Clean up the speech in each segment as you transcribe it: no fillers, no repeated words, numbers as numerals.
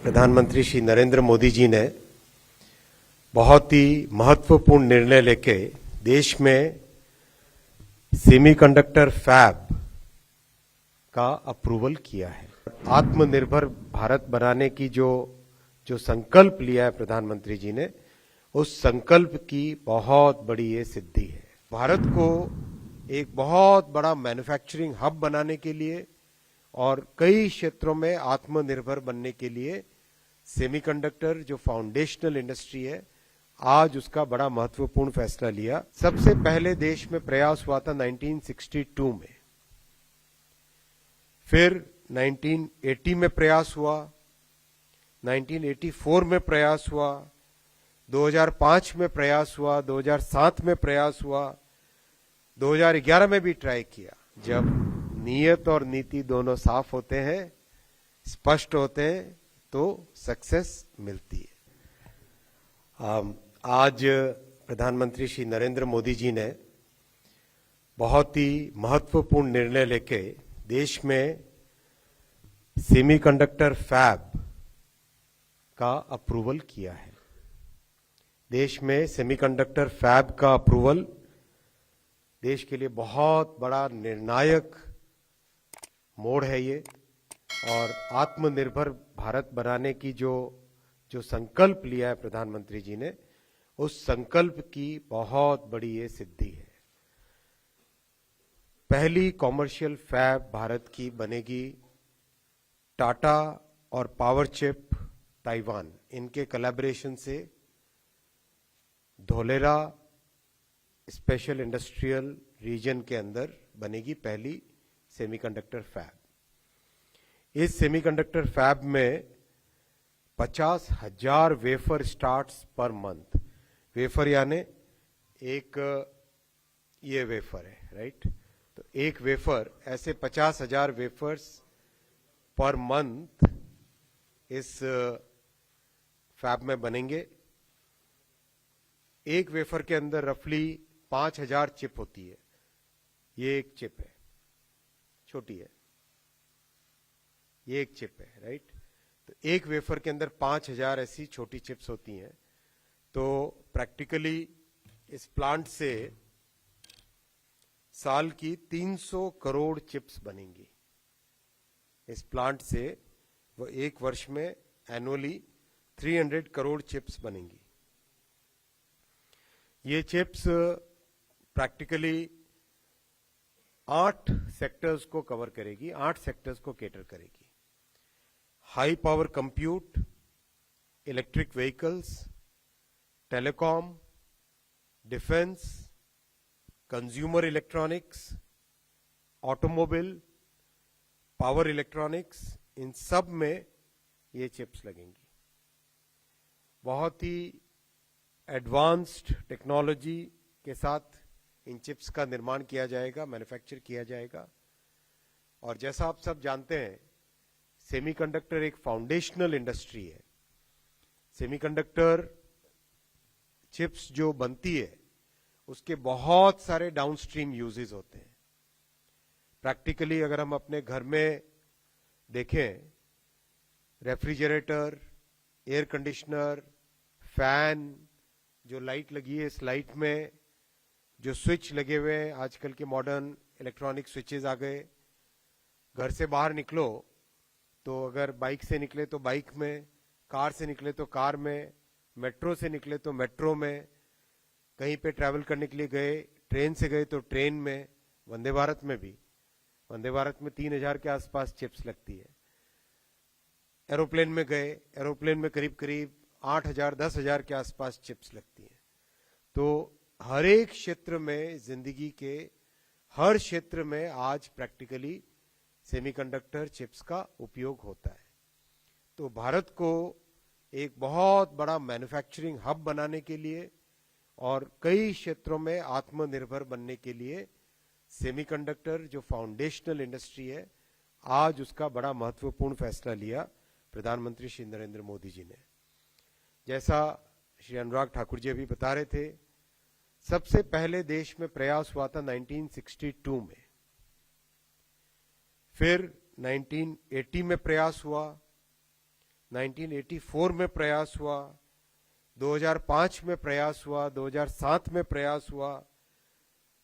प्रधानमंत्री श्री नरेंद्र मोदी जी ने बहुत ही महत्वपूर्ण निर्णय लेके देश में सेमीकंडक्टर फैब का अप्रूवल किया है। आत्मनिर्भर भारत बनाने की जो संकल्प लिया है प्रधानमंत्री जी ने, उस संकल्प की बहुत बड़ी ये सिद्धि है। भारत को एक बहुत बड़ा मैन्युफैक्चरिंग हब बनाने के लिए और कई क्षेत्रों में आत्मनिर्भर बनने के लिए सेमीकंडक्टर जो फाउंडेशनल इंडस्ट्री है, आज उसका बड़ा महत्वपूर्ण फैसला लिया। सबसे पहले देश में प्रयास हुआ था 1962 में, फिर 1980 में प्रयास हुआ, 1984 में प्रयास हुआ, 2005 में प्रयास हुआ, 2007 में प्रयास हुआ, 2011 में भी ट्राई किया। जब नीयत और नीति दोनों साफ होते हैं, स्पष्ट होते हैं, तो सक्सेस मिलती है। आज प्रधानमंत्री श्री नरेंद्र मोदी जी ने बहुत ही महत्वपूर्ण निर्णय लेके देश में सेमीकंडक्टर फैब का अप्रूवल किया है। देश में सेमीकंडक्टर फैब का अप्रूवल देश के लिए बहुत बड़ा निर्णायक मोड़ है ये, और आत्मनिर्भर भारत बनाने की जो संकल्प लिया है प्रधानमंत्री जी ने, उस संकल्प की बहुत बड़ी ये सिद्धि है। पहली कॉमर्शियल फैब भारत की बनेगी टाटा और पावर चिप ताइवान, इनके कोलैबोरेशन से धोलेरा स्पेशल इंडस्ट्रियल रीजन के अंदर बनेगी पहली सेमीकंडक्टर फैब। इस सेमीकंडक्टर फैब में 50,000 wafer starts per month. Wafer यानी एक ये वेफर है, राइट? तो एक वेफर, ऐसे 50,000 वेफर्स पर मंथ इस फैब में बनेंगे। एक वेफर के अंदर रफली 5,000 चिप होती है। ये एक चिप है, छोटी है, ये एक चिप है, राइट? तो एक वेफर के अंदर 5,000 ऐसी छोटी चिप्स होती हैं। तो प्रैक्टिकली इस प्लांट से साल की 300 करोड़ चिप्स बनेंगी। इस प्लांट से वो एक वर्ष में एनुअली 300 करोड़ चिप्स बनेंगी। ये चिप्स प्रैक्टिकली 8 सेक्टर्स को कवर करेगी, 8 सेक्टर्स को केटर करेगी। High power compute, electric vehicles, telecom, defence, consumer electronics, automobile, power electronics, इन सब में ये चिप्स लगेंगी। बहुत ही एडवांस्ड टेक्नोलॉजी के साथ इन चिप्स का निर्माण किया जाएगा, मैन्युफैक्चर किया जाएगा। और जैसा आप सब जानते हैं, सेमीकंडक्टर एक फाउंडेशनल इंडस्ट्री है। सेमीकंडक्टर चिप्स जो बनती है, उसके बहुत सारे डाउनस्ट्रीम यूजेस होते हैं। प्रैक्टिकली अगर हम अपने घर में देखें, रेफ्रिजरेटर, एयर कंडीशनर, फैन, जो लाइट लगी है, इस लाइट में जो स्विच लगे हुए हैं, आजकल के मॉडर्न इलेक्ट्रॉनिक स्विचेस आ गए। घर से बाहर निकलो तो अगर बाइक से निकले तो बाइक में, कार से निकले तो कार में, मेट्रो से निकले तो मेट्रो में, कहीं पे ट्रैवल करने के लिए गए, ट्रेन से गए तो ट्रेन में, वंदे भारत में भी, वंदे भारत में 3,000 के आसपास चिप्स लगती है। एरोप्लेन में गए, एरोप्लेन में करीब करीब 8,000 10,000 के आसपास चिप्स लगती है। तो हर एक क्षेत्र में, जिंदगी के हर क्षेत्र में आज प्रैक्टिकली सेमीकंडक्टर चिप्स का उपयोग होता है। तो भारत को एक बहुत बड़ा मैन्युफैक्चरिंग हब बनाने के लिए और कई क्षेत्रों में आत्मनिर्भर बनने के लिए सेमीकंडक्टर जो फाउंडेशनल इंडस्ट्री है, आज उसका बड़ा महत्वपूर्ण फैसला लिया प्रधानमंत्री श्री नरेंद्र मोदी जी ने। जैसा श्री अनुराग ठाकुर जी अभी बता रहे थे, सबसे पहले देश में प्रयास हुआ था 1962 में, फिर 1980 में प्रयास हुआ, 1984 में प्रयास हुआ, 2005 में प्रयास हुआ, 2007 में प्रयास हुआ,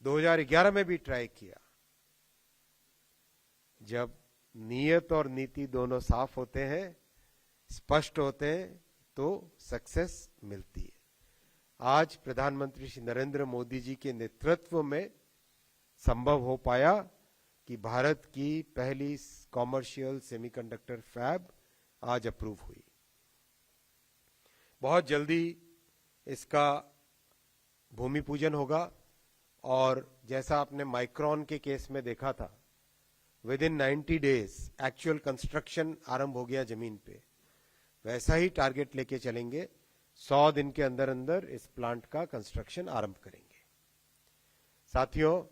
2011 में भी ट्राई किया। जब नीयत और नीति दोनों साफ होते हैं, स्पष्ट होते हैं, तो सक्सेस मिलती है। आज प्रधानमंत्री श्री नरेंद्र मोदी जी के नेतृत्व में संभव हो पाया कि भारत की पहली कॉमर्शियल सेमीकंडक्टर फैब आज अप्रूव हुई। बहुत जल्दी इसका भूमि पूजन होगा और जैसा आपने माइक्रॉन के केस में देखा था, with in 90 days actual construction आरंभ हो गया जमीन पे। वैसा ही टारगेट लेके चलेंगे, 100 दिन के अंदर अंदर इस प्लांट का कंस्ट्रक्शन आरंभ करेंगे। साथियों,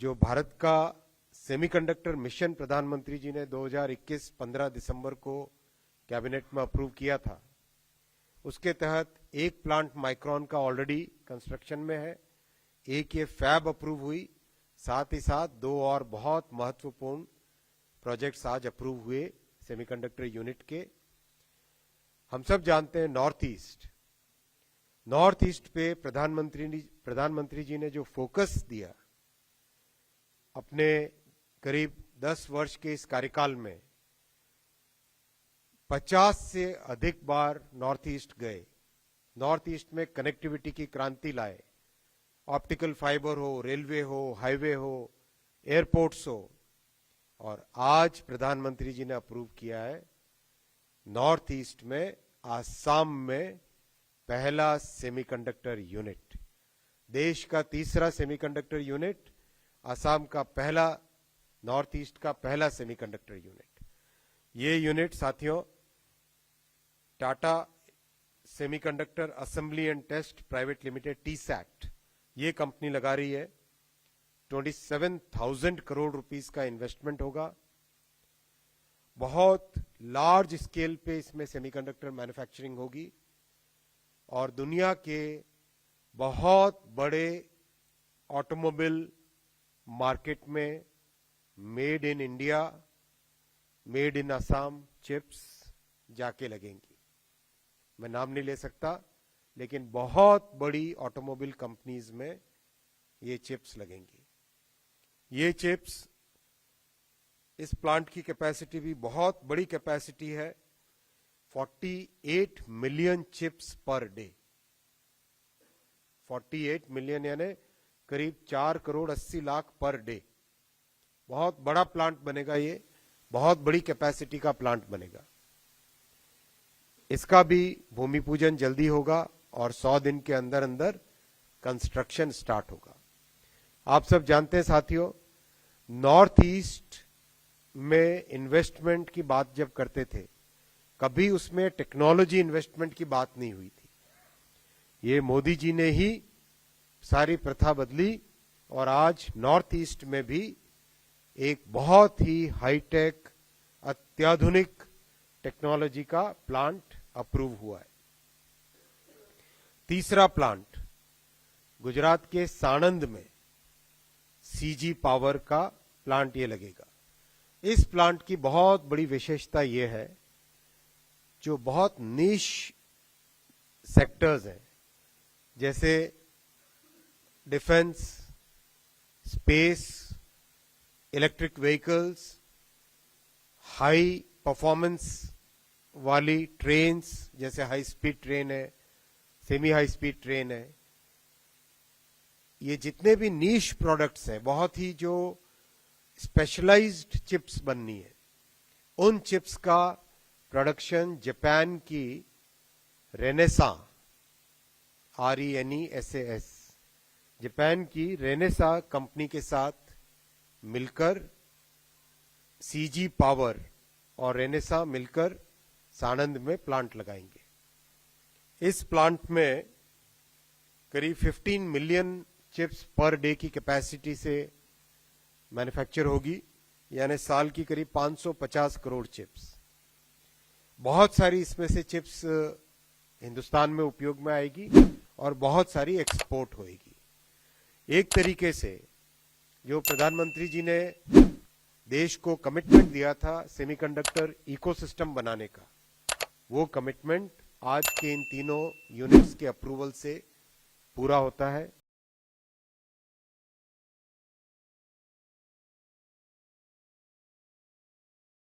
जो भारत का सेमीकंडक्टर मिशन प्रधानमंत्री जी ने 2021 15 दिसंबर को कैबिनेट में अप्रूव किया था, उसके तहत एक प्लांट माइक्रॉन का ऑलरेडी कंस्ट्रक्शन में है, एक ये फैब अप्रूव हुई, साथ ही साथ 2 और बहुत महत्वपूर्ण प्रोजेक्ट्स आज अप्रूव हुए सेमीकंडक्टर यूनिट के। हम सब जानते हैं नॉर्थ ईस्ट पे प्रधानमंत्री जी ने जो फोकस दिया अपने करीब 10 वर्ष के इस कार्यकाल में, 50 से अधिक बार नॉर्थ ईस्ट गए, नॉर्थ ईस्ट में कनेक्टिविटी की क्रांति लाए, ऑप्टिकल फाइबर हो, रेलवे हो, हाईवे हो, एयरपोर्ट्स हो, और आज प्रधानमंत्री जी ने अप्रूव किया है नॉर्थ ईस्ट में आसाम में पहला सेमीकंडक्टर यूनिट, देश का तीसरा सेमीकंडक्टर यूनिट, आसाम का पहला, नॉर्थ ईस्ट का पहला सेमीकंडक्टर यूनिट। ये यूनिट साथियों Tata semiconductor assembly and test private limited TSAT ये कंपनी लगा रही है। 27,000 करोड़ रुपीस का इन्वेस्टमेंट होगा। बहुत लार्ज स्केल पे इसमें सेमीकंडक्टर मैन्युफैक्चरिंग होगी और दुनिया के बहुत बड़े ऑटोमोबाइल मार्केट में made in India, made in Assam chips जाके लगेंगी। मैं नाम नहीं ले सकता, लेकिन बहुत बड़ी ऑटोमोबाइल कंपनीज में ये चिप्स लगेंगी। ये चिप्स, इस प्लांट की कैपेसिटी भी बहुत बड़ी कैपेसिटी है, 48 million chips per day. 48 million यानी करीब 4 करोड़ 80 लाख पर डे। बहुत बड़ा प्लांट बनेगा, ये बहुत बड़ी कैपेसिटी का प्लांट बनेगा। इसका भी भूमि पूजन जल्दी होगा और 100 दिन के अंदर अंदर कंस्ट्रक्शन स्टार्ट होगा। आप सब जानते हैं साथियों, नॉर्थ ईस्ट में इन्वेस्टमेंट की बात जब करते थे, कभी उसमें टेक्नोलॉजी इन्वेस्टमेंट की बात नहीं हुई थी। ये मोदी जी ने ही सारी प्रथा बदली और आज नॉर्थ ईस्ट में भी एक बहुत ही हाईटेक, अत्याधुनिक टेक्नोलॉजी का प्लांट अप्रूव हुआ है। तीसरा प्लांट गुजरात के साणंद में CG पावर का प्लांट ये लगेगा। इस प्लांट की बहुत बड़ी विशेषता ये है, जो बहुत निश सेक्टर्स हैं, जैसे defence, space, electric vehicles, high performance वाली ट्रेन्स, जैसे हाई स्पीड ट्रेन है, सेमी हाई स्पीड ट्रेन है, ये जितने भी नीश प्रोडक्ट्स हैं, बहुत ही जो स्पेशलाइज्ड चिप्स बननी है, उन चिप्स का प्रोडक्शन जापान की रेनेसा, RENESAS, जापान की रेनेसा कंपनी के साथ मिलकर CG पावर और रेनेसा मिलकर साणंद में प्लांट लगाएंगे। इस प्लांट में करीब 15 मिलियन चिप्स पर डे की कैपेसिटी से मैन्युफैक्चर होगी, यानी साल की करीब 550 करोड़ चिप्स। बहुत सारी इसमें से चिप्स हिंदुस्तान में उपयोग में आएगी और बहुत सारी एक्सपोर्ट होएगी। एक तरीके से जो प्रधानमंत्री जी ने देश को कमिटमेंट दिया था सेमीकंडक्टर इकोसिस्टम बनाने का, वो कमिटमेंट आज के इन तीनों यूनिट्स के अप्रूवल से पूरा होता है।